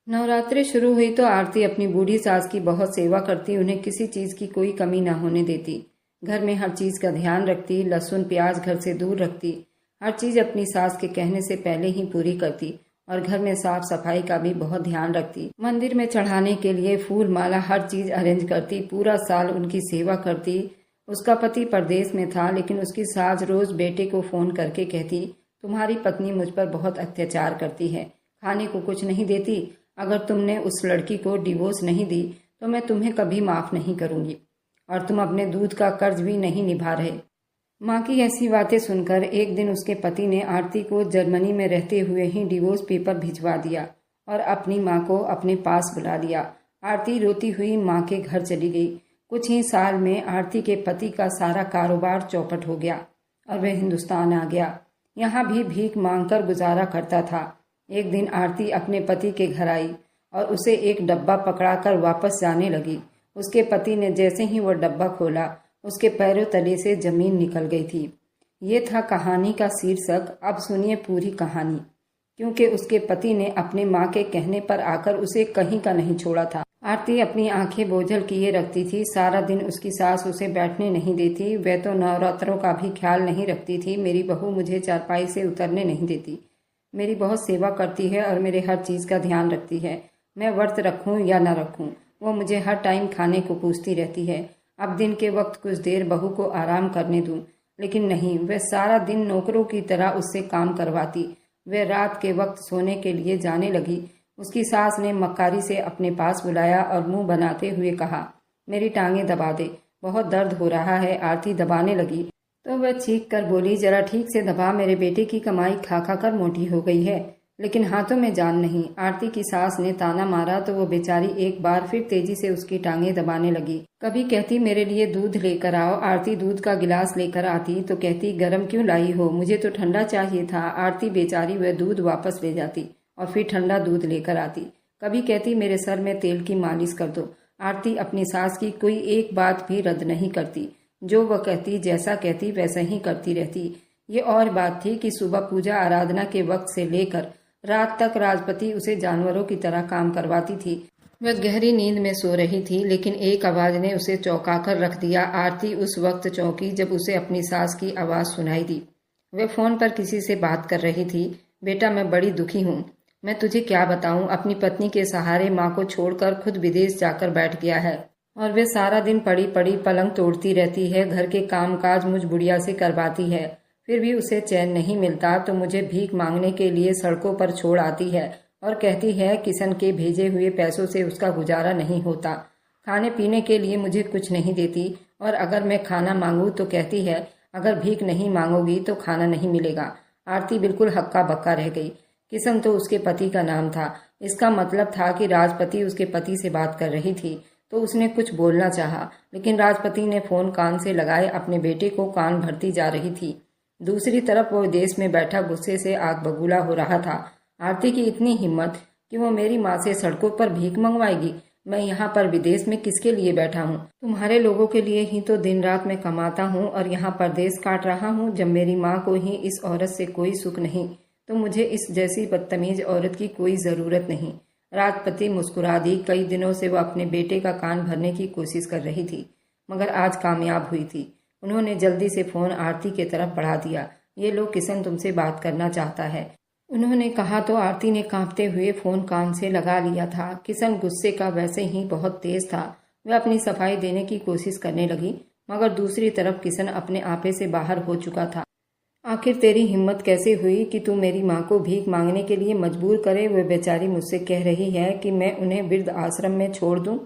नवरात्रि शुरू हुई तो आरती अपनी बूढ़ी सास की बहुत सेवा करती, उन्हें किसी चीज की कोई कमी ना होने देती। घर में हर चीज का ध्यान रखती, लहसुन प्याज घर से दूर रखती, हर चीज अपनी सास के कहने से पहले ही पूरी करती और घर में साफ सफाई का भी बहुत ध्यान रखती। मंदिर में चढ़ाने के लिए फूल माला हर चीज अरेंज करती, पूरा साल उनकी सेवा करती। उसका पति परदेश में था, लेकिन उसकी सास रोज बेटे को फोन करके कहती, तुम्हारी पत्नी मुझ पर बहुत अत्याचार करती है, खाने को कुछ नहीं देती। अगर तुमने उस लड़की को डिवोर्स नहीं दी तो मैं तुम्हें कभी माफ नहीं करूंगी, और तुम अपने दूध का कर्ज भी नहीं निभा रहे। माँ की ऐसी बातें सुनकर एक दिन उसके पति ने आरती को जर्मनी में रहते हुए ही डिवोर्स पेपर भिजवा दिया और अपनी माँ को अपने पास बुला लिया। आरती रोती हुई माँ के घर चली गई। कुछ ही साल में आरती के पति का सारा कारोबार चौपट हो गया और वह हिंदुस्तान आ गया। यहाँ भी भीख मांगकर गुजारा करता था। एक दिन आरती अपने पति के घर आई और उसे एक डब्बा पकड़ाकर वापस जाने लगी। उसके पति ने जैसे ही वह डब्बा खोला, उसके पैरों तले से जमीन निकल गई थी। ये था कहानी का शीर्षक। अब सुनिए पूरी कहानी, क्योंकि उसके पति ने अपने माँ के कहने पर आकर उसे कहीं का नहीं छोड़ा था। आरती अपनी आंखें बोझल किए रखती थी। सारा दिन उसकी सास उसे बैठने नहीं देती। वह तो नवरात्रों का भी ख्याल नहीं रखती थी। मेरी बहू मुझे चारपाई से उतरने नहीं देती, मेरी बहुत सेवा करती है और मेरे हर चीज़ का ध्यान रखती है। मैं व्रत रखूं या ना रखूं, वो मुझे हर टाइम खाने को पूछती रहती है। अब दिन के वक्त कुछ देर बहू को आराम करने दूं, लेकिन नहीं, वह सारा दिन नौकरों की तरह उससे काम करवाती। वह रात के वक्त सोने के लिए जाने लगी। उसकी सास ने मक्कारी से अपने पास बुलाया और मुंह बनाते हुए कहा, मेरी टांगें दबा दे, बहुत दर्द हो रहा है। आरती दबाने लगी तो वह चीख कर बोली, जरा ठीक से दबा, मेरे बेटे की कमाई खा खा कर मोटी हो गई है, लेकिन हाथों में जान नहीं। आरती की सास ने ताना मारा तो वो बेचारी एक बार फिर तेजी से उसकी टांगें दबाने लगी। कभी कहती, मेरे लिए दूध लेकर आओ। आरती दूध का गिलास लेकर आती तो कहती, गरम क्यों लाई हो, मुझे तो ठंडा चाहिए था। आरती बेचारी वह दूध वापस ले जाती और फिर ठंडा दूध लेकर आती। कभी कहती, मेरे सर में तेल की मालिश कर दो। आरती अपनी सास की कोई एक बात भी रद्द नहीं करती। जो वह कहती, जैसा कहती वैसा ही करती रहती। ये और बात थी कि सुबह पूजा आराधना के वक्त से लेकर रात तक राजपति उसे जानवरों की तरह काम करवाती थी। वह गहरी नींद में सो रही थी, लेकिन एक आवाज ने उसे चौंकाकर रख दिया। आरती उस वक्त चौंकी जब उसे अपनी सास की आवाज सुनाई दी। वह फोन पर किसी से बात कर रही थी। बेटा, मैं बड़ी दुखी हूँ, मैं तुझे क्या बताऊं। अपनी पत्नी के सहारे माँ को छोड़कर खुद विदेश जाकर बैठ गया है और वे सारा दिन पड़ी पड़ी पलंग तोड़ती रहती है। घर के कामकाज मुझ बुढ़िया से करवाती है, फिर भी उसे चैन नहीं मिलता तो मुझे भीख मांगने के लिए सड़कों पर छोड़ आती है और कहती है किशन के भेजे हुए पैसों से उसका गुजारा नहीं होता। खाने पीने के लिए मुझे कुछ नहीं देती और अगर मैं खाना मांगूं तो कहती है, अगर भीख नहीं मांगोगी तो खाना नहीं मिलेगा। आरती बिल्कुल हक्का बक्का रह गई। किशन तो उसके पति का नाम था। इसका मतलब था कि राजपति उसके पति से बात कर रही थी। तो उसने कुछ बोलना चाहा, लेकिन राजपति ने फोन कान से लगाए अपने बेटे को कान भरती जा रही थी। दूसरी तरफ वो विदेश में बैठा गुस्से से आग बबूला हो रहा था। आरती की इतनी हिम्मत कि वो मेरी माँ से सड़कों पर भीख मंगवाएगी। मैं यहाँ पर विदेश में किसके लिए बैठा हूँ? तुम्हारे लोगों के लिए ही तो दिन रात मैं कमाता हूँ और यहाँ परदेश काट रहा हूँ। जब मेरी माँ को ही इस औरत से कोई सुख नहीं तो मुझे इस जैसी बदतमीज औरत की कोई जरूरत नहीं। राजपति मुस्कुरा दी। कई दिनों से वह अपने बेटे का कान भरने की कोशिश कर रही थी, मगर आज कामयाब हुई थी। उन्होंने जल्दी से फोन आरती की तरफ बढ़ा दिया। ये लो, किशन तुमसे बात करना चाहता है, उन्होंने कहा तो आरती ने कांपते हुए फोन कान से लगा लिया था। किशन गुस्से का वैसे ही बहुत तेज था। वह अपनी सफाई देने की कोशिश करने लगी, मगर दूसरी तरफ किशन अपने आपे से बाहर हो चुका था। आखिर तेरी हिम्मत कैसे हुई कि तू मेरी माँ को भीख मांगने के लिए मजबूर करे? वह बेचारी मुझसे कह रही है कि मैं उन्हें वृद्ध आश्रम में छोड़ दूं,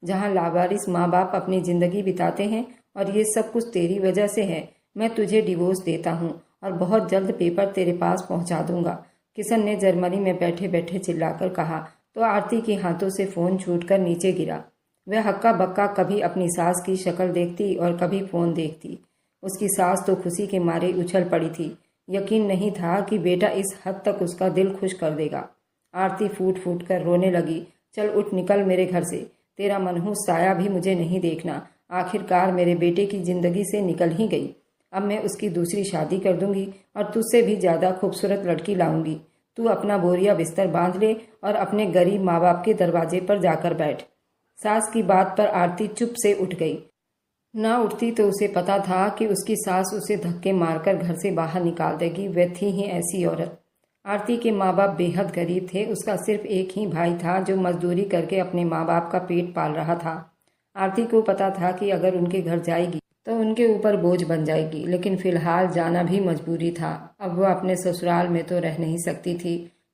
जहाँ लावारिस माँ बाप अपनी जिंदगी बिताते हैं, और ये सब कुछ तेरी वजह से है। मैं तुझे डिवोर्स देता हूँ और बहुत जल्द पेपर तेरे पास पहुँचा दूंगा, किशन ने जर्मनी में बैठे बैठे चिल्लाकर कहा तो आरती के हाथों से फोन छूटकर नीचे गिरा। वह हक्का बक्का कभी अपनी सास की शक्ल देखती और कभी फोन देखती। उसकी सास तो खुशी के मारे उछल पड़ी थी। यकीन नहीं था कि बेटा इस हद तक उसका दिल खुश कर देगा। आरती फूट फूट कर रोने लगी। चल उठ, निकल मेरे घर से, तेरा मनहूस साया भी मुझे नहीं देखना। आखिरकार मेरे बेटे की जिंदगी से निकल ही गई। अब मैं उसकी दूसरी शादी कर दूंगी और तुझसे भी ज्यादा खूबसूरत लड़की लाऊंगी। तू अपना बोरिया बिस्तर बांध ले और अपने गरीब माँ बाप के दरवाजे पर जाकर बैठ। सास की बात पर आरती चुप से उठ गई। ना उठती तो उसे पता था कि उसकी सास उसे धक्के मारकर घर से बाहर निकाल देगी। वह थी ही ऐसी औरत। आरती के माँ बाप बेहद गरीब थे। उसका सिर्फ एक ही भाई था जो मजदूरी करके अपने माँ बाप का पेट पाल रहा था। आरती को पता था कि अगर उनके घर जाएगी तो उनके ऊपर बोझ बन जाएगी, लेकिन फिलहाल जाना भी मजबूरी था। अब वह अपने ससुराल में तो रह नहीं सकती थी।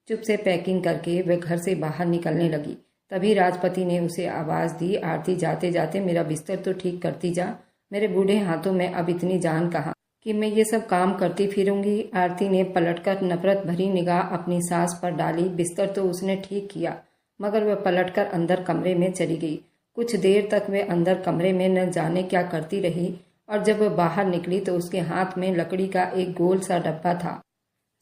चुप से पैकिंग करके वह घर से बाहर निकलने लगी। तभी राजपति ने उसे आवाज दी, आरती जाते जाते मेरा बिस्तर तो ठीक करती जा। मेरे बूढ़े हाथों में अब इतनी जान कहाँ कि मैं ये सब काम करती फिरूंगी। आरती ने पलटकर नफरत भरी निगाह अपनी सास पर डाली। बिस्तर तो उसने ठीक किया, मगर वह पलटकर अंदर कमरे में चली गई। कुछ देर तक वह अंदर कमरे में न जाने क्या करती रही, और जब वह बाहर निकली तो उसके हाथ में लकड़ी का एक गोल सा डब्बा था।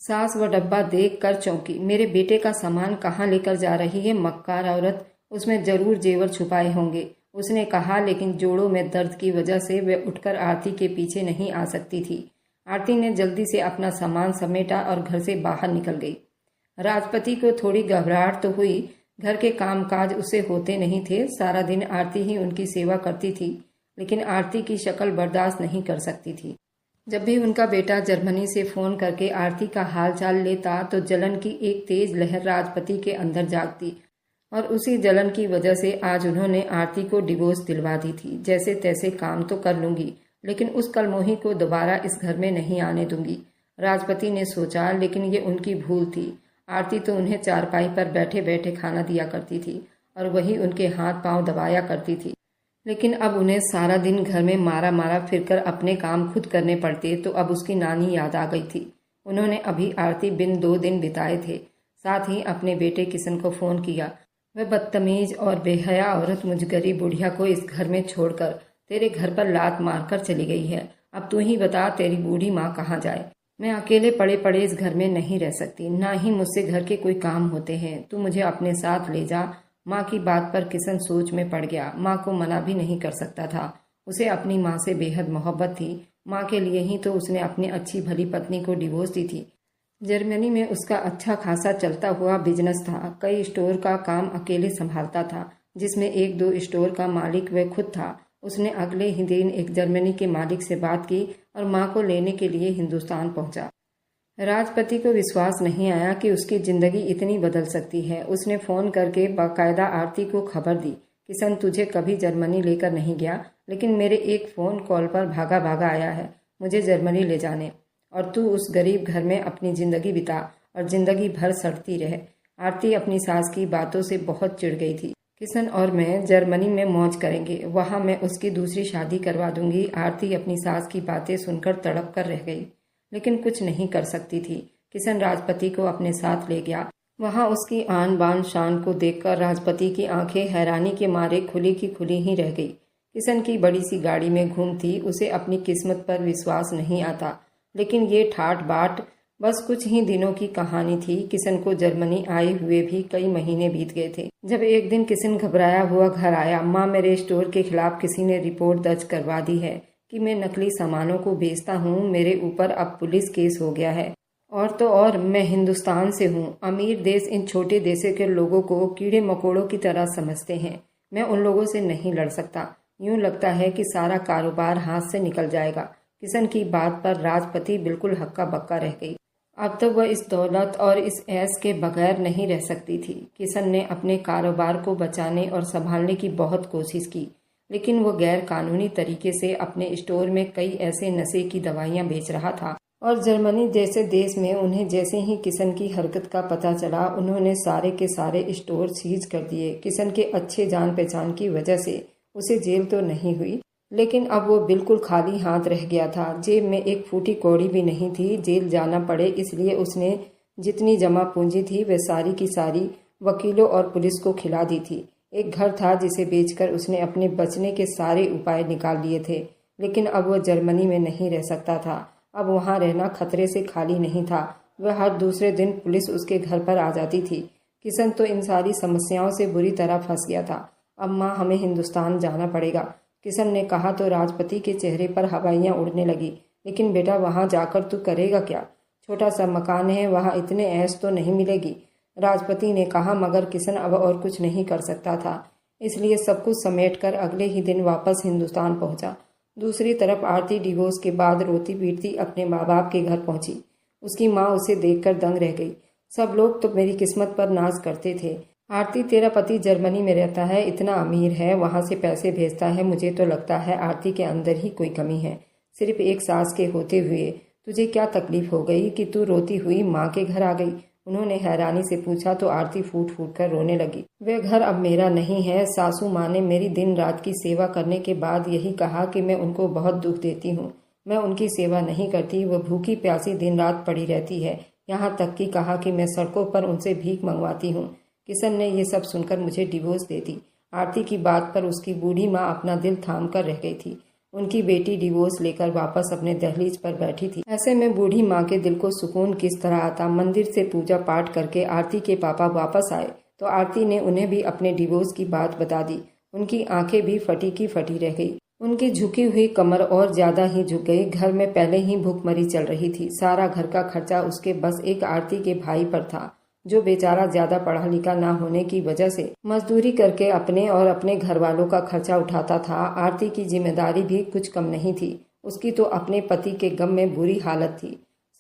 सास वह डब्बा देख कर चौंकी। मेरे बेटे का सामान कहाँ लेकर जा रही है मक्कार औरत, उसमें जरूर जेवर छुपाए होंगे, उसने कहा। लेकिन जोड़ों में दर्द की वजह से वह उठकर आरती के पीछे नहीं आ सकती थी। आरती ने जल्दी से अपना सामान समेटा और घर से बाहर निकल गई। राजपति को थोड़ी घबराहट तो हुई। घर के कामकाज उसे होते नहीं थे। सारा दिन आरती ही उनकी सेवा करती थी, लेकिन आरती की शक्ल बर्दाश्त नहीं कर सकती थी। जब भी उनका बेटा जर्मनी से फोन करके आरती का हालचाल लेता तो जलन की एक तेज लहर राजपति के अंदर जागती, और उसी जलन की वजह से आज उन्होंने आरती को डिवोर्स दिलवा दी थी। जैसे तैसे काम तो कर लूंगी, लेकिन उस कलमोही को दोबारा इस घर में नहीं आने दूंगी, राजपति ने सोचा। लेकिन ये उनकी भूल थी। आरती तो उन्हें चारपाई पर बैठे बैठे खाना दिया करती थी और वही उनके हाथ पांव दबाया करती थी। लेकिन अब उन्हें सारा दिन घर में मारा मारा फिरकर अपने काम खुद करने पड़ते, तो अब उसकी नानी याद आ गई थी। उन्होंने अभी आरती बिन 2 दिन बिताए थे। साथ ही अपने बेटे किशन को फोन किया। वह बदतमीज और बेहया औरत मुझ गरीब बुढ़िया को इस घर में छोड़कर तेरे घर पर लात मारकर चली गई है। अब तू ही बता तेरी बूढ़ी माँ कहाँ जाए। मैं अकेले पड़े पड़े इस घर में नहीं रह सकती, ना ही मुझसे घर के कोई काम होते हैं। तू मुझे अपने साथ ले जा। माँ की बात पर किशन सोच में पड़ गया। माँ को मना भी नहीं कर सकता था। उसे अपनी माँ से बेहद मोहब्बत थी। माँ के लिए ही तो उसने अपनी अच्छी भली पत्नी को डिवोर्स दी थी। जर्मनी में उसका अच्छा खासा चलता हुआ बिजनेस था। कई स्टोर का काम अकेले संभालता था, जिसमें 1-2 स्टोर का मालिक वह खुद था। उसने अगले ही दिन एक जर्मनी के मालिक से बात की और माँ को लेने के लिए हिंदुस्तान पहुंचा। राजपति को विश्वास नहीं आया कि उसकी जिंदगी इतनी बदल सकती है। उसने फोन करके बाकायदा आरती को खबर दी, किशन तुझे कभी जर्मनी लेकर नहीं गया, लेकिन मेरे एक फ़ोन कॉल पर भागा भागा आया है मुझे जर्मनी ले जाने, और तू उस गरीब घर में अपनी ज़िंदगी बिता और ज़िंदगी भर सड़ती रहे। आरती अपनी सास की बातों से बहुत चिढ़ गई थी। किशन और मैं जर्मनी में मौज करेंगे, वहाँ मैं उसकी दूसरी शादी करवा दूंगी। आरती अपनी सास की बातें सुनकर तड़प कर रह गई, लेकिन कुछ नहीं कर सकती थी। किशन राजपति को अपने साथ ले गया। वहाँ उसकी आन बान शान को देखकर राजपति की आंखें हैरानी के मारे खुली की खुली ही रह गई। किशन की बड़ी सी गाड़ी में घूमती, उसे अपनी किस्मत पर विश्वास नहीं आता। लेकिन ये ठाट बाट बस कुछ ही दिनों की कहानी थी। किशन को जर्मनी आए हुए भी कई महीने बीत गए थे। जब एक दिन किशन घबराया हुआ घर आया, माँ मेरे स्टोर के खिलाफ किसी ने रिपोर्ट दर्ज करवा दी है कि मैं नकली सामानों को बेचता हूँ। मेरे ऊपर अब पुलिस केस हो गया है, और तो और मैं हिंदुस्तान से हूँ। अमीर देश इन छोटे देशों के लोगों को कीड़े मकोड़ों की तरह समझते हैं। मैं उन लोगों से नहीं लड़ सकता। यूं लगता है कि सारा कारोबार हाथ से निकल जाएगा। किशन की बात पर राजपति बिल्कुल हक्का बक्का रह गई। अब तो वह इस दौलत और इस ऐश के बगैर नहीं रह सकती थी। किशन ने अपने कारोबार को बचाने और संभालने की बहुत कोशिश की, लेकिन वो गैर कानूनी तरीके से अपने स्टोर में कई ऐसे नशे की दवाइयां बेच रहा था। और जर्मनी जैसे देश में उन्हें जैसे ही किशन की हरकत का पता चला, उन्होंने सारे के सारे स्टोर सीज कर दिए। किशन के अच्छे जान पहचान की वजह से उसे जेल तो नहीं हुई, लेकिन अब वो बिल्कुल खाली हाथ रह गया था। जेब में एक फूटी कौड़ी भी नहीं थी। जेल जाना पड़े इसलिए उसने जितनी जमा पूंजी थी वह सारी की सारी वकीलों और पुलिस को खिला दी थी। एक घर था जिसे बेचकर उसने अपने बचने के सारे उपाय निकाल लिए थे, लेकिन अब वह जर्मनी में नहीं रह सकता था। अब वहाँ रहना खतरे से खाली नहीं था। वह हर दूसरे दिन पुलिस उसके घर पर आ जाती थी। किशन तो इन सारी समस्याओं से बुरी तरह फंस गया था। अब माँ हमें हिंदुस्तान जाना पड़ेगा, किशन ने कहा तो राजपति के चेहरे पर हवाइयाँ उड़ने लगी। लेकिन बेटा वहाँ जाकर तू करेगा क्या? छोटा सा मकान है, वहाँ इतने ऐश तो नहीं मिलेगी। राजपति ने कहा, मगर किशन अब और कुछ नहीं कर सकता था, इसलिए सब कुछ समेटकर अगले ही दिन वापस हिंदुस्तान पहुंचा। दूसरी तरफ आरती डिवोर्स के बाद रोती पीटती अपने माँ बाप के घर पहुंची। उसकी माँ उसे देखकर दंग रह गई। सब लोग तो मेरी किस्मत पर नाज करते थे। आरती, तेरा पति जर्मनी में रहता है, इतना अमीर है, वहां से पैसे भेजता है। मुझे तो लगता है आरती के अंदर ही कोई कमी है। सिर्फ एक सास के होते हुए तुझे क्या तकलीफ हो गई कि तू रोती हुई माँ के घर आ गई? उन्होंने हैरानी से पूछा तो आरती फूट फूट कर रोने लगी। वह घर अब मेरा नहीं है। सासू माँ ने मेरी दिन रात की सेवा करने के बाद यही कहा कि मैं उनको बहुत दुख देती हूँ। मैं उनकी सेवा नहीं करती, वो भूखी प्यासी दिन रात पड़ी रहती है। यहाँ तक कि कहा कि मैं सड़कों पर उनसे भीख मंगवाती हूँ। किशन ने ये सब सुनकर मुझे डिवोर्स दे दी। आरती की बात पर उसकी बूढ़ी माँ अपना दिल थाम कर रह गई थी। उनकी बेटी डिवोर्स लेकर वापस अपने दहलीज पर बैठी थी। ऐसे में बूढ़ी माँ के दिल को सुकून किस तरह आता। मंदिर से पूजा पाठ करके आरती के पापा वापस आए तो आरती ने उन्हें भी अपने डिवोर्स की बात बता दी। उनकी आंखें भी फटी की फटी रह गई। उनकी झुकी हुई कमर और ज्यादा ही झुक गई। घर में पहले ही भूखमरी चल रही थी। सारा घर का खर्चा उसके बस एक आरती के भाई पर था, जो बेचारा ज्यादा पढ़ा लिखा ना होने की वजह से मजदूरी करके अपने और अपने घर वालों का खर्चा उठाता था। आरती की जिम्मेदारी भी कुछ कम नहीं थी। उसकी तो अपने पति के गम में बुरी हालत थी।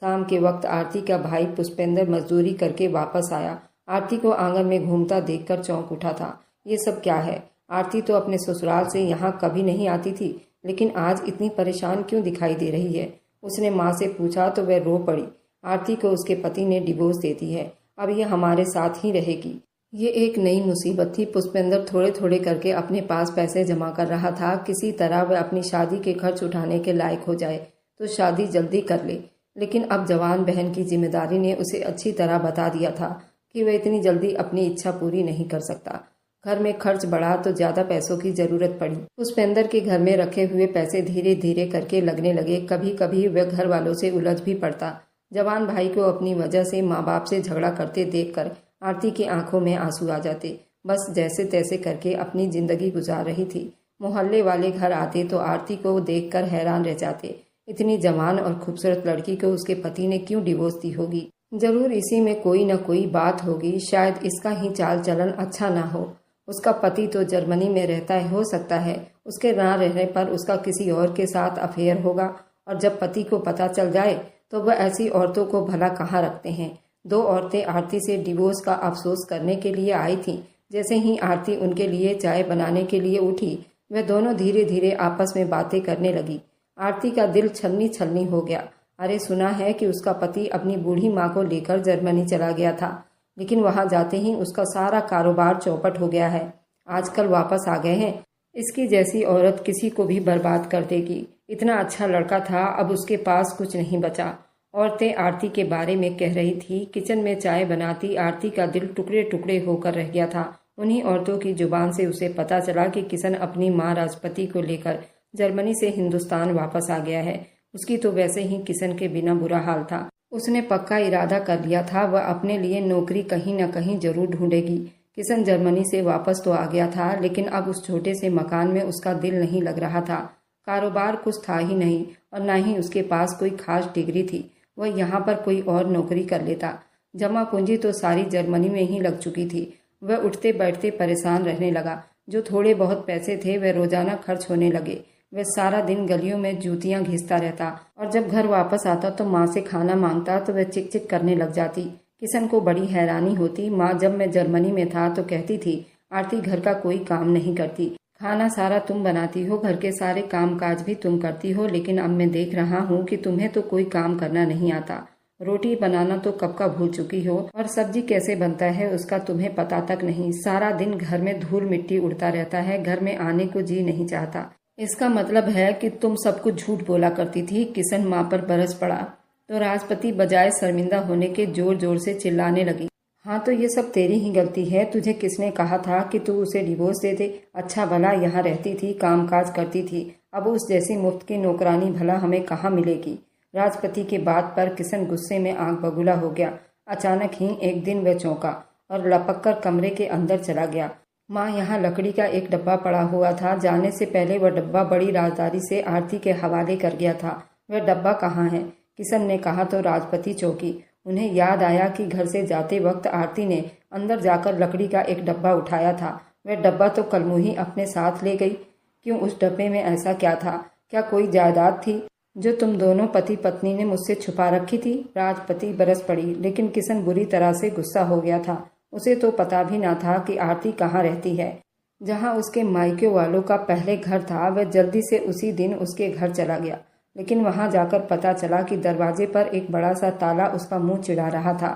शाम के वक्त आरती का भाई पुष्पेंद्र मजदूरी करके वापस आया। आरती को आंगन में घूमता देखकर चौंक उठा था। ये सब क्या है? आरती तो अपने ससुराल से यहाँ कभी नहीं आती थी, लेकिन आज इतनी परेशान क्यों दिखाई दे रही है? उसने माँ से पूछा तो वह रो पड़ी। आरती को उसके पति ने डिवोर्स दे दी है, अब ये हमारे साथ ही रहेगी। ये एक नई मुसीबत थी। पुष्पेंद्र थोड़े थोड़े करके अपने पास पैसे जमा कर रहा था। किसी तरह वह अपनी शादी के खर्च उठाने के लायक हो जाए तो शादी जल्दी कर ले, लेकिन अब जवान बहन की जिम्मेदारी ने उसे अच्छी तरह बता दिया था कि वह इतनी जल्दी अपनी इच्छा पूरी नहीं कर सकता। घर में खर्च बढ़ा तो ज्यादा पैसों की जरूरत पड़ी। पुष्पेंद्र के घर में रखे हुए पैसे धीरे धीरे करके लगने लगे। कभी कभी वह घर वालों से उलझ भी पड़ता। जवान भाई को अपनी वजह से माँ बाप से झगड़ा करते देखकर आरती की आंखों में आंसू आ जाते। बस जैसे तैसे करके अपनी जिंदगी गुजार रही थी। मोहल्ले वाले घर आते तो आरती को देखकर हैरान रह जाते। इतनी जवान और खूबसूरत लड़की को उसके पति ने क्यों डिवोर्स दी होगी? जरूर इसी में कोई न कोई बात होगी। शायद इसका ही चाल चलन अच्छा ना हो। उसका पति तो जर्मनी में रहता है, हो सकता है उसके ना रहने पर उसका किसी और के साथ अफेयर होगा, और जब पति को पता चल जाए तो वह ऐसी औरतों को भला कहाँ रखते हैं। दो औरतें आरती से डिवोर्स का अफसोस करने के लिए आई थीं। जैसे ही आरती उनके लिए चाय बनाने के लिए उठी, वह दोनों धीरे धीरे आपस में बातें करने लगी। आरती का दिल छलनी छलनी हो गया। अरे, सुना है कि उसका पति अपनी बूढ़ी माँ को लेकर जर्मनी चला गया था, लेकिन वहां जाते ही उसका सारा कारोबार चौपट हो गया है। आजकल वापस आ गए हैं। इसकी जैसी औरत किसी को भी बर्बाद कर देगी। इतना अच्छा लड़का था, अब उसके पास कुछ नहीं बचा। औरतें आरती के बारे में कह रही थी। किचन में चाय बनाती आरती का दिल टुकड़े टुकड़े होकर रह गया था। उन्हीं औरतों की जुबान से उसे पता चला कि किशन अपनी माँ राजपति को लेकर जर्मनी से हिंदुस्तान वापस आ गया है। उसकी तो वैसे ही किशन के बिना बुरा हाल था। उसने पक्का इरादा कर लिया था, वह अपने लिए नौकरी कहीं न कहीं जरूर ढूंढेगी। किशन जर्मनी से वापस तो आ गया था, लेकिन अब उस छोटे से मकान में उसका दिल नहीं लग रहा था। कारोबार कुछ था ही नहीं और न ही उसके पास कोई खास डिग्री थी। वह यहाँ पर कोई और नौकरी कर लेता। जमा पूंजी तो सारी जर्मनी में ही लग चुकी थी। वह उठते बैठते परेशान रहने लगा। जो थोड़े बहुत पैसे थे वह रोजाना खर्च होने लगे। वह सारा दिन गलियों में जूतियां घिसता रहता और जब घर वापस आता तो माँ से खाना मांगता तो वह चिक चिक करने लग जाती। किशन को बड़ी हैरानी होती। माँ जब मैं जर्मनी में था तो कहती थी, आरती घर का कोई काम नहीं करती, खाना सारा तुम बनाती हो, घर के सारे काम काज भी तुम करती हो, लेकिन अब मैं देख रहा हूँ कि तुम्हें तो कोई काम करना नहीं आता। रोटी बनाना तो कब का भूल चुकी हो और सब्जी कैसे बनता है उसका तुम्हें पता तक नहीं। सारा दिन घर में धूल मिट्टी उड़ता रहता है, घर में आने को जी नहीं चाहता। इसका मतलब है कि तुम सब कुछ झूठ बोला करती थी। किशन माँ पर बरस पड़ा तो राजपति बजाय शर्मिंदा होने के जोर जोर से चिल्लाने लगी। हाँ, तो ये सब तेरी ही गलती है। तुझे किसने कहा था कि तू उसे डिवोर्स दे दे? अच्छा भला यहाँ रहती थी, कामकाज करती थी, अब उस जैसी मुफ्त की नौकरानी भला हमें कहाँ मिलेगी? राजपति की बात पर किशन गुस्से में आंख बबूला हो गया। अचानक ही एक दिन वह चौंका और लपक कर कमरे के अंदर चला गया। माँ, यहाँ लकड़ी का एक डब्बा पड़ा हुआ था। जाने से पहले वह डब्बा बड़ी राजदारी से आरती के हवाले कर गया था। वह डब्बा कहाँ है? किशन ने कहा तो राजपति चौंकी। उन्हें याद आया कि घर से जाते वक्त आरती ने अंदर जाकर लकड़ी का एक डब्बा उठाया था। वह डब्बा तो कलमुही अपने साथ ले गई। क्यों? उस डब्बे में ऐसा क्या था? क्या कोई जायदाद थी जो तुम दोनों पति पत्नी ने मुझसे छुपा रखी थी? राजपति बरस पड़ी, लेकिन किशन बुरी तरह से गुस्सा हो गया था। उसे तो पता भी ना था कि आरती कहाँ रहती है। जहाँ उसके मायके वालों का पहले घर था, वह जल्दी से उसी दिन उसके घर चला गया, लेकिन वहां जाकर पता चला कि दरवाजे पर एक बड़ा सा ताला उसका मुंह चिढ़ा रहा था।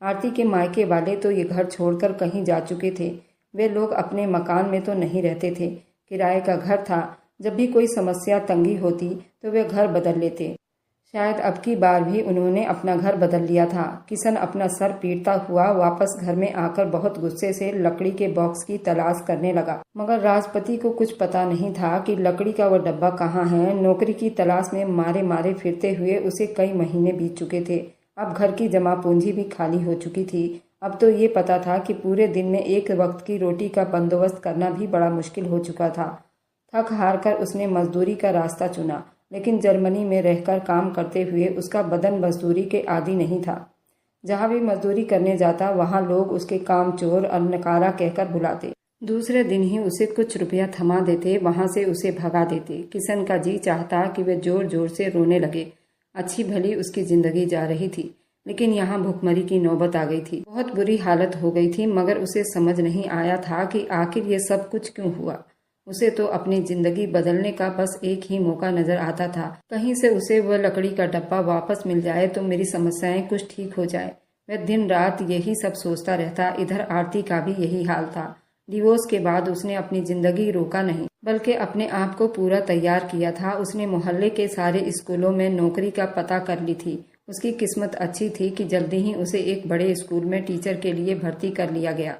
आरती के मायके वाले तो ये घर छोड़कर कहीं जा चुके थे। वे लोग अपने मकान में तो नहीं रहते थे, किराए का घर था। जब भी कोई समस्या तंगी होती तो वे घर बदल लेते। शायद अब की बार भी उन्होंने अपना घर बदल लिया था। किशन अपना सर पीटता हुआ वापस घर में आकर बहुत गुस्से से लकड़ी के बॉक्स की तलाश करने लगा, मगर राजपति को कुछ पता नहीं था कि लकड़ी का वह डब्बा कहाँ है। नौकरी की तलाश में मारे मारे फिरते हुए उसे कई महीने बीत चुके थे। अब घर की जमा पूंजी भी खाली हो चुकी थी। अब तो ये पता था कि पूरे दिन में एक वक्त की रोटी का बंदोबस्त करना भी बड़ा मुश्किल हो चुका था। थक हार कर उसने मजदूरी का रास्ता चुना, लेकिन जर्मनी में रहकर काम करते हुए उसका बदन मजदूरी के आदी नहीं था। जहाँ भी मजदूरी करने जाता वहाँ लोग उसके काम चोर और नकारा कहकर बुलाते। दूसरे दिन ही उसे कुछ रुपया थमा देते, वहाँ से उसे भगा देते। किशन का जी चाहता कि वह जोर जोर से रोने लगे। अच्छी भली उसकी जिंदगी जा रही थी, लेकिन यहाँ भुखमरी की नौबत आ गई थी। बहुत बुरी हालत हो गई थी, मगर उसे समझ नहीं आया था कि आखिर ये सब कुछ क्यों हुआ। उसे तो अपनी जिंदगी बदलने का बस एक ही मौका नजर आता था। कहीं से उसे वह लकड़ी का डब्बा वापस मिल जाए तो मेरी समस्याएं कुछ ठीक हो जाए। वह दिन रात यही सब सोचता रहता। इधर आरती का भी यही हाल था। डिवोर्स के बाद उसने अपनी जिंदगी रोका नहीं, बल्कि अपने आप को पूरा तैयार किया था। उसने मोहल्ले के सारे स्कूलों में नौकरी का पता कर ली थी। उसकी किस्मत अच्छी थी कि जल्दी ही उसे एक बड़े स्कूल में टीचर के लिए भर्ती कर लिया गया।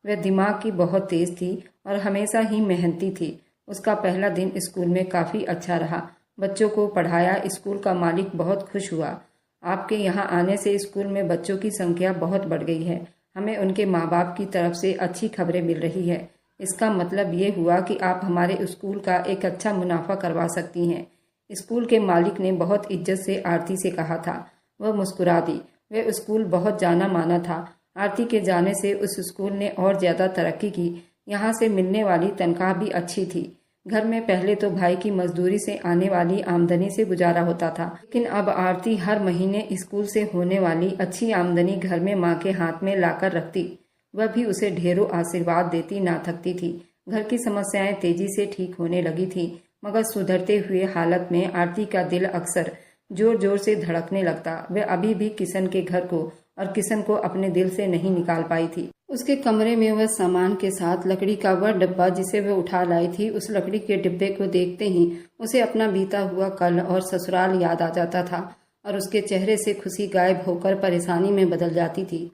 वह दिमाग की बहुत तेज थी और हमेशा ही मेहनती थी। उसका पहला दिन स्कूल में काफ़ी अच्छा रहा। बच्चों को पढ़ाया। स्कूल का मालिक बहुत खुश हुआ। आपके यहाँ आने से स्कूल में बच्चों की संख्या बहुत बढ़ गई है। हमें उनके माँ बाप की तरफ से अच्छी खबरें मिल रही है। इसका मतलब ये हुआ कि आप हमारे स्कूल का एक अच्छा मुनाफा करवा सकती हैं। स्कूल के मालिक ने बहुत इज्जत से आरती से कहा था। वह मुस्कुरा दी। वह स्कूल बहुत जाना माना था। आरती के जाने से उस स्कूल ने और ज़्यादा तरक्की की। यहाँ से मिलने वाली तनख्वाह भी अच्छी थी। घर में पहले तो भाई की मजदूरी से आने वाली आमदनी से गुजारा होता था, लेकिन अब आरती हर महीने स्कूल से होने वाली अच्छी आमदनी घर में माँ के हाथ में लाकर रखती। वह भी उसे ढेरों आशीर्वाद देती ना थकती थी। घर की समस्याएं तेजी से ठीक होने लगी थी, मगर सुधरते हुए हालत में आरती का दिल अक्सर जोर जोर से धड़कने लगता। वह अभी भी किशन के घर को और किशन को अपने दिल से नहीं निकाल पाई थी। उसके कमरे में वह सामान के साथ लकड़ी का वह डब्बा जिसे वह उठा लाई थी, उस लकड़ी के डिब्बे को देखते ही उसे अपना बीता हुआ कल और ससुराल याद आ जाता था और उसके चेहरे से खुशी गायब होकर परेशानी में बदल जाती थी।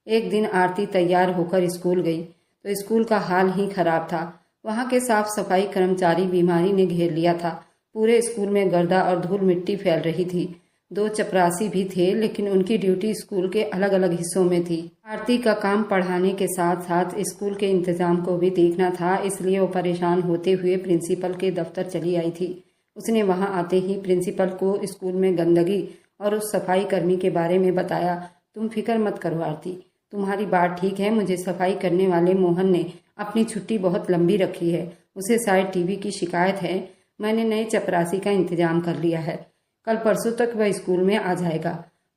एक दिन आरती तैयार होकर स्कूल गई तो स्कूल का हाल ही खराब था। वहाँ के साफ सफाई कर्मचारी बीमारी ने घेर लिया था। पूरे स्कूल में गर्दा और धूल मिट्टी फैल रही थी। 2 चपरासी भी थे, लेकिन उनकी ड्यूटी स्कूल के अलग अलग हिस्सों में थी। आरती का काम पढ़ाने के साथ साथ स्कूल के इंतजाम को भी देखना था, इसलिए वो परेशान होते हुए प्रिंसिपल के दफ्तर चली आई थी। उसने वहां आते ही प्रिंसिपल को स्कूल में गंदगी और उस सफाई कर्मी के बारे में बताया। तुम फिक्र मत करो आरती, तुम्हारी बात ठीक है। मुझे सफाई करने वाले मोहन ने अपनी छुट्टी बहुत लंबी रखी है। उसे शायद टीबी की शिकायत है। मैंने नए चपरासी का इंतजाम कर लिया है। कल परसों तक वह स्कूल में आ जाएगा।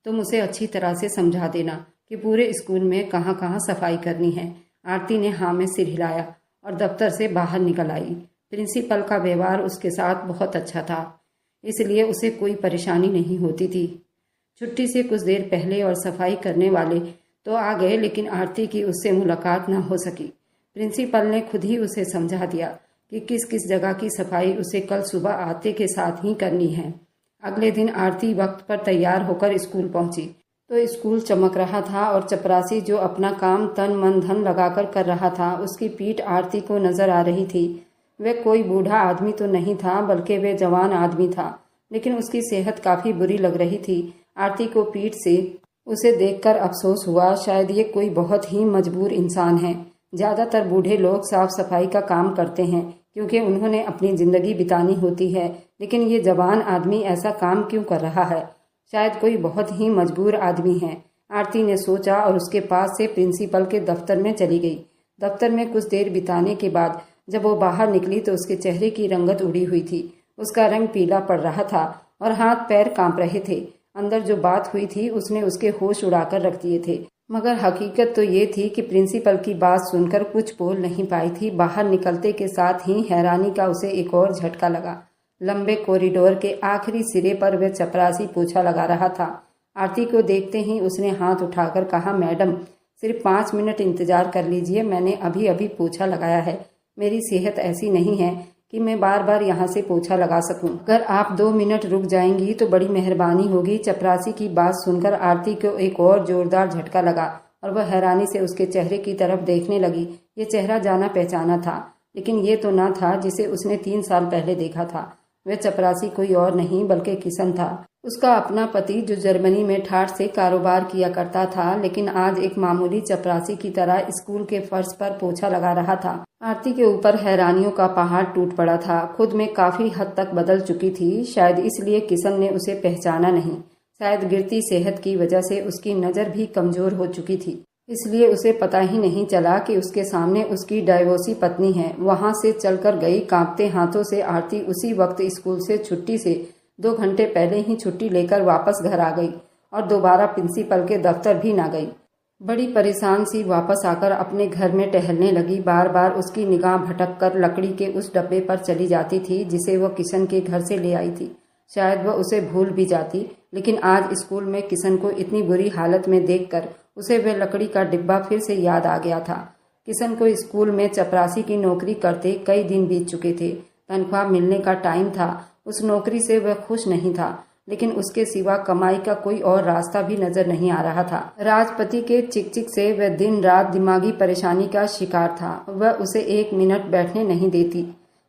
तुम उसे अच्छी तरह से समझा देना कि पूरे स्कूल में कहाँ कहाँ सफाई करनी है। आरती ने हाँ में सिर हिलाया और दफ्तर से बाहर निकल आई। प्रिंसिपल का व्यवहार उसके साथ बहुत अच्छा था, इसलिए उसे कोई परेशानी नहीं होती थी। छुट्टी से कुछ देर पहले और सफाई करने वाले तो आ गए, लेकिन आरती की उससे मुलाकात न हो सकी। प्रिंसिपल ने खुद ही उसे समझा दिया कि किस किस जगह की सफाई उसे कल सुबह आते के साथ ही करनी है। अगले दिन आरती वक्त पर तैयार होकर स्कूल पहुंची तो स्कूल चमक रहा था और चपरासी जो अपना काम तन मन धन लगाकर कर रहा था, उसकी पीठ आरती को नजर आ रही थी। वह कोई बूढ़ा आदमी तो नहीं था, बल्कि वह जवान आदमी था, लेकिन उसकी सेहत काफी बुरी लग रही थी। आरती को पीठ से उसे देखकर अफसोस हुआ। शायद ये कोई बहुत ही मजबूर इंसान है। ज्यादातर बूढ़े लोग साफ सफाई का काम करते हैं क्योंकि उन्होंने अपनी जिंदगी बितानी होती है, लेकिन ये जवान आदमी ऐसा काम क्यों कर रहा है? शायद कोई बहुत ही मजबूर आदमी है, आरती ने सोचा और उसके पास से प्रिंसिपल के दफ्तर में चली गई। दफ्तर में कुछ देर बिताने के बाद जब वो बाहर निकली तो उसके चेहरे की रंगत उड़ी हुई थी। उसका रंग पीला पड़ रहा था और हाथ पैर कांप रहे थे। अंदर जो बात हुई थी उसने उसके होश उड़ाकर रख दिए थे, मगर हकीकत तो ये थी कि प्रिंसिपल की बात सुनकर कुछ बोल नहीं पाई थी। बाहर निकलते के साथ ही हैरानी का उसे एक और झटका लगा। लंबे कॉरिडोर के आखिरी सिरे पर वह चपरासी पोछा लगा रहा था। आरती को देखते ही उसने हाथ उठाकर कहा, मैडम सिर्फ 5 मिनट इंतजार कर लीजिए, मैंने अभी अभी पोछा लगाया है। मेरी सेहत ऐसी नहीं है कि मैं बार बार यहाँ से पोछा लगा सकूं। अगर आप 2 मिनट रुक जाएंगी तो बड़ी मेहरबानी होगी। चपरासी की बात सुनकर आरती को एक और जोरदार झटका लगा और वह हैरानी से उसके चेहरे की तरफ देखने लगी। ये चेहरा जाना पहचाना था, लेकिन ये तो ना था जिसे उसने 3 साल पहले देखा था। वह चपरासी कोई और नहीं बल्कि किशन था, उसका अपना पति जो जर्मनी में ठाठ से कारोबार किया करता था, लेकिन आज एक मामूली चपरासी की तरह स्कूल के फर्श पर पोछा लगा रहा था। आरती के ऊपर हैरानियों का पहाड़ टूट पड़ा था। खुद में काफी हद तक बदल चुकी थी, शायद इसलिए किशन ने उसे पहचाना नहीं। शायद गिरती सेहत की वजह से उसकी नजर भी कमजोर हो चुकी थी, इसलिए उसे पता ही नहीं चला कि उसके सामने उसकी डाइवोर्सी पत्नी है। वहां से चलकर गई कांपते हाथों से आरती उसी वक्त स्कूल से छुट्टी से 2 घंटे पहले ही छुट्टी लेकर वापस घर आ गई और दोबारा प्रिंसिपल के दफ्तर भी ना गई। बड़ी परेशान सी वापस आकर अपने घर में टहलने लगी। बार बार उसकी निगाह भटक कर लकड़ी के उस डब्बे पर चली जाती थी जिसे वह किशन के घर से ले आई थी। शायद वह उसे भूल भी जाती, लेकिन आज स्कूल में किशन को इतनी बुरी हालत में देखकर उसे वह लकड़ी का डिब्बा फिर से याद आ गया था। किशन को स्कूल में चपरासी की नौकरी करते कई दिन बीत चुके थे। तनख्वाह मिलने का टाइम था। उस नौकरी से वह खुश नहीं था, लेकिन उसके सिवा कमाई का कोई और रास्ता भी नजर नहीं आ रहा था। राजपति के चिकचिक से वह दिन रात दिमागी परेशानी का शिकार था। वह उसे 1 मिनट बैठने नहीं देती।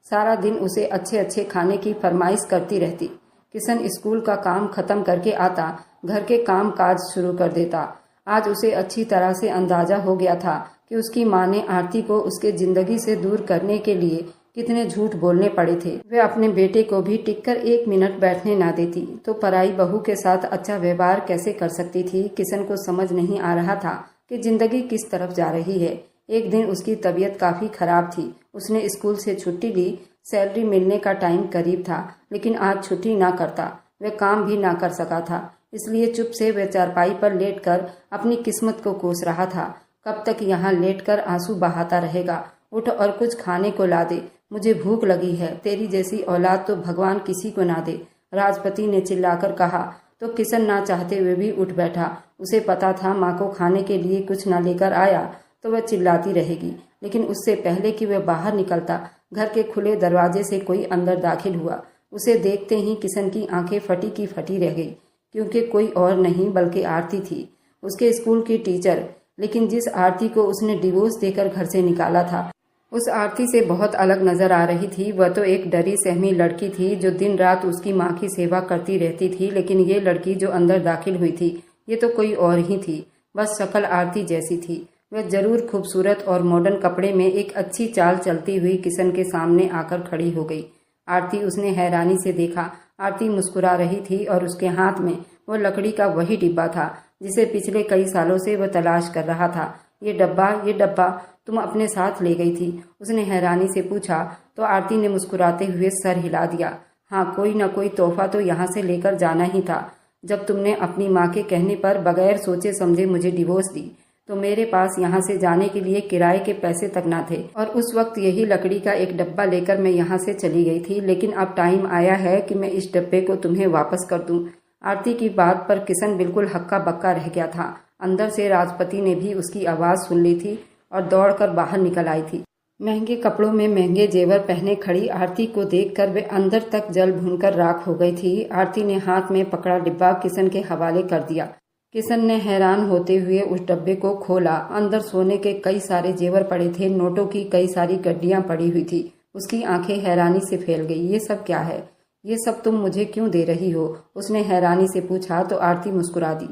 सारा दिन उसे अच्छे अच्छे खाने की फरमाइश करती रहती। किशन स्कूल का काम खत्म करके आता, घर के काम काज शुरू कर देता। आज उसे अच्छी तरह से अंदाजा हो गया था कि उसकी माँ ने आरती को उसके जिंदगी से दूर करने के लिए कितने झूठ बोलने पड़े थे। वह अपने बेटे को भी टिककर 1 मिनट बैठने ना देती तो पराई बहू के साथ अच्छा व्यवहार कैसे कर सकती थी। किशन को समझ नहीं आ रहा था कि जिंदगी किस तरफ जा रही है। एक दिन उसकी तबीयत काफी खराब थी। उसने स्कूल से छुट्टी ली। सैलरी मिलने का टाइम करीब था, लेकिन आज छुट्टी ना करता वह काम भी ना कर सका था। इसलिए चुप से वह चारपाई पर लेटकर अपनी किस्मत को कोस रहा था। कब तक यहाँ लेटकर आंसू बहाता रहेगा? उठ और कुछ खाने को ला दे, मुझे भूख लगी है। तेरी जैसी औलाद तो भगवान किसी को ना दे, राजपति ने चिल्लाकर कहा। तो किशन ना चाहते हुए भी उठ बैठा। उसे पता था माँ को खाने के लिए कुछ ना लेकर आया तो वह चिल्लाती रहेगी, लेकिन उससे पहले कि वह बाहर निकलता घर के खुले दरवाजे से कोई अंदर दाखिल हुआ। उसे देखते ही किशन की आंखें फटी की फटी रह गई, क्योंकि कोई और नहीं बल्कि आरती थी, उसके स्कूल की टीचर। लेकिन जिस आरती को उसने डिवोर्स देकर घर से निकाला था, उस आरती से बहुत अलग नजर आ रही थी। वह तो एक डरी सहमी लड़की थी जो दिन रात उसकी माँ की सेवा करती रहती थी, लेकिन ये लड़की जो अंदर दाखिल हुई थी ये तो कोई और ही थी। बस शक्ल आरती जैसी थी। वह जरूर खूबसूरत और मॉडर्न कपड़े में एक अच्छी चाल चलती हुई किशन के सामने आकर खड़ी हो गई। आरती उसने हैरानी से देखा। आरती मुस्कुरा रही थी और उसके हाथ में वो लकड़ी का वही डिब्बा था जिसे पिछले कई सालों से वह तलाश कर रहा था। ये डब्बा तुम अपने साथ ले गई थी? उसने हैरानी से पूछा तो आरती ने मुस्कुराते हुए सर हिला दिया। हाँ, कोई न कोई तोहफा तो यहाँ से लेकर जाना ही था। जब तुमने अपनी माँ के कहने पर बगैर सोचे समझे मुझे डिवोर्स दी तो मेरे पास यहाँ से जाने के लिए किराए के पैसे तक ना थे, और उस वक्त यही लकड़ी का एक डब्बा लेकर मैं यहाँ से चली गई थी। लेकिन अब टाइम आया है कि मैं इस डब्बे को तुम्हें वापस कर दूं। आरती की बात पर किशन बिल्कुल हक्का बक्का रह गया था। अंदर से राजपति ने भी उसकी आवाज सुन ली थी और दौड़कर बाहर निकल आई थी। महंगे कपड़ों में महंगे जेवर पहने खड़ी आरती को देखकर वे अंदर तक जल भूनकर राख हो गई थी। आरती ने हाथ में पकड़ा डिब्बा किशन के हवाले कर दिया। किशन ने हैरान होते हुए उस डब्बे को खोला। अंदर सोने के कई सारे जेवर पड़े थे, नोटों की कई सारी गड्डियां पड़ी हुई थी। उसकी आंखें हैरानी से फैल गई। ये सब क्या है? ये सब तुम मुझे क्यों दे रही हो? उसने हैरानी से पूछा तो आरती मुस्कुरा दी।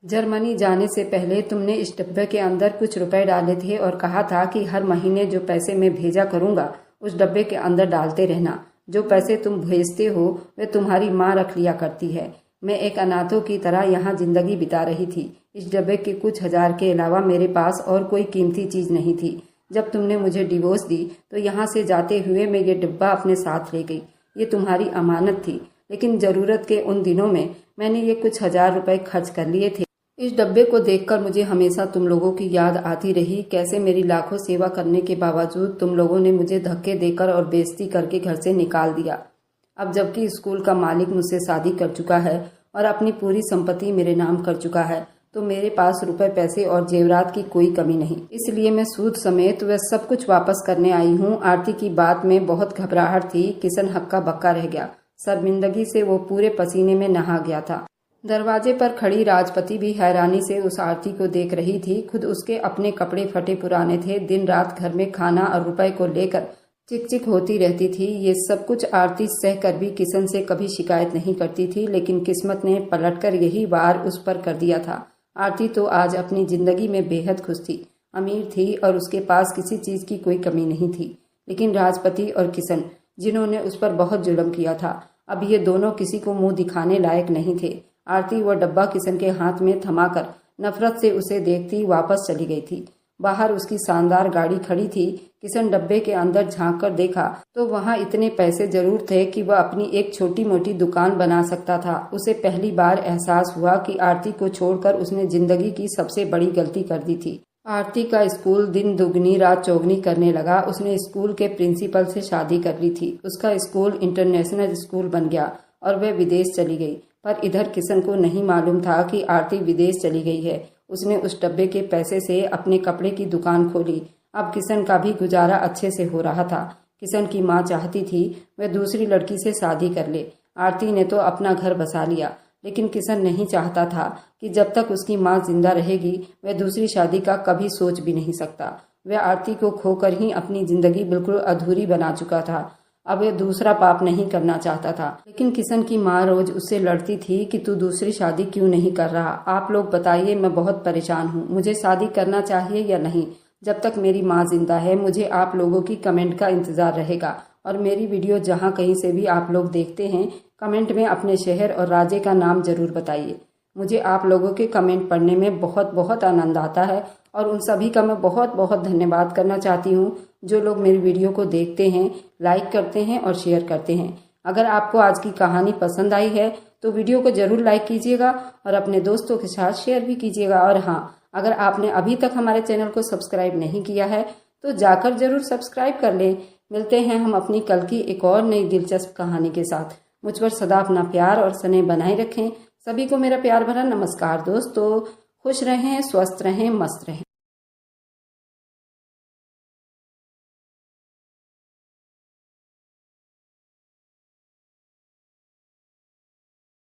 जर्मनी जाने से पहले तुमने इस डब्बे के अंदर कुछ रुपए डाले थे और कहा था कि हर महीने जो पैसे मैं भेजा करूंगा उस डब्बे के अंदर डालते रहना। जो पैसे तुम भेजते हो वे तुम्हारी माँ रख लिया करती है। मैं एक अनाथों की तरह यहाँ जिंदगी बिता रही थी। इस डब्बे के कुछ हजार के अलावा मेरे पास और कोई कीमती चीज नहीं थी। जब तुमने मुझे डिवोर्स दी तो यहाँ से जाते हुए मैं ये डिब्बा अपने साथ ले गई। ये तुम्हारी अमानत थी, लेकिन जरूरत के उन दिनों में मैंने ये कुछ हजार रुपए खर्च कर लिए थे। इस डब्बे को देखकर मुझे हमेशा तुम लोगों की याद आती रही। कैसे मेरी लाखों सेवा करने के बावजूद तुम लोगों ने मुझे धक्के देकर और बेइज्जती करके घर से निकाल दिया। अब जबकि स्कूल का मालिक मुझसे शादी कर चुका है और अपनी पूरी संपत्ति मेरे नाम कर चुका है, तो मेरे पास रुपए पैसे और जेवरात की कोई कमी नहीं। इसलिए मैं सूद समेत वह सब कुछ वापस करने आई हूँ। आरती की बात में बहुत घबराहट थी। किशन हक्का बक्का रह गया। शर्मिंदगी से वो पूरे पसीने में नहा गया था। दरवाजे पर खड़ी राजपति भी हैरानी से उस आरती को देख रही थी। खुद उसके अपने कपड़े फटे पुराने थे। दिन रात घर में खाना और रुपए को लेकर चिक होती रहती थी। ये सब कुछ आरती सह कर भी किशन से कभी शिकायत नहीं करती थी, लेकिन किस्मत ने पलटकर यही वार उस पर कर दिया था। आरती तो आज अपनी जिंदगी में बेहद खुश थी। अमीर थी और उसके पास किसी चीज की कोई कमी नहीं थी। लेकिन राजपति और किशन, जिन्होंने उस पर बहुत जुल्म किया था, अब ये दोनों किसी को मुंह दिखाने लायक नहीं थे। आरती वह डब्बा किशन के हाथ में थमाकर नफरत से उसे देखती वापस चली गई थी। बाहर उसकी शानदार गाड़ी खड़ी थी। किशन डब्बे के अंदर झांक कर देखा तो वहां इतने पैसे जरूर थे कि वह अपनी एक छोटी मोटी दुकान बना सकता था। उसे पहली बार एहसास हुआ कि आरती को छोड़कर उसने जिंदगी की सबसे बड़ी गलती कर दी थी। आरती का स्कूल दिन दुगनी रात चौगनी करने लगा। उसने स्कूल के प्रिंसिपल से शादी कर ली थी। उसका स्कूल इंटरनेशनल स्कूल बन गया और वह विदेश चली गई। पर इधर किशन को नहीं मालूम था कि आरती विदेश चली गई है। उसने उस डब्बे के पैसे से अपने कपड़े की दुकान खोली। अब किशन का भी गुजारा अच्छे से हो रहा था। किशन की माँ चाहती थी वह दूसरी लड़की से शादी कर ले। आरती ने तो अपना घर बसा लिया, लेकिन किशन नहीं चाहता था कि जब तक उसकी माँ जिंदा रहेगी वह दूसरी शादी का कभी सोच भी नहीं सकता। वह आरती को खोकर ही अपनी जिंदगी बिल्कुल अधूरी बना चुका था। अब वह दूसरा पाप नहीं करना चाहता था। लेकिन किशन की माँ रोज उससे लड़ती थी कि तू दूसरी शादी क्यों नहीं कर रहा। आप लोग बताइए, मैं बहुत परेशान हूँ। मुझे शादी करना चाहिए या नहीं? जब तक मेरी माँ जिंदा है मुझे आप लोगों की कमेंट का इंतजार रहेगा। और मेरी वीडियो जहाँ कहीं से भी आप लोग देखते हैं, कमेंट में अपने शहर और राज्य का नाम जरूर बताइए। मुझे आप लोगों के कमेंट पढ़ने में बहुत बहुत आनंद आता है और उन सभी का मैं बहुत बहुत धन्यवाद करना चाहती हूँ जो लोग मेरी वीडियो को देखते हैं, लाइक करते हैं और शेयर करते हैं। अगर आपको आज की कहानी पसंद आई है तो वीडियो को जरूर लाइक कीजिएगा और अपने दोस्तों के साथ शेयर भी कीजिएगा। और हाँ, अगर आपने अभी तक हमारे चैनल को सब्सक्राइब नहीं किया है तो जाकर जरूर सब्सक्राइब कर लें। मिलते हैं हम अपनी कल की एक और नई दिलचस्प कहानी के साथ। मुझ पर सदा अपना प्यार और स्नेह बनाए रखें। सभी को मेरा प्यार भरा नमस्कार। दोस्तों, खुश रहें, स्वस्थ रहें, मस्त रहें।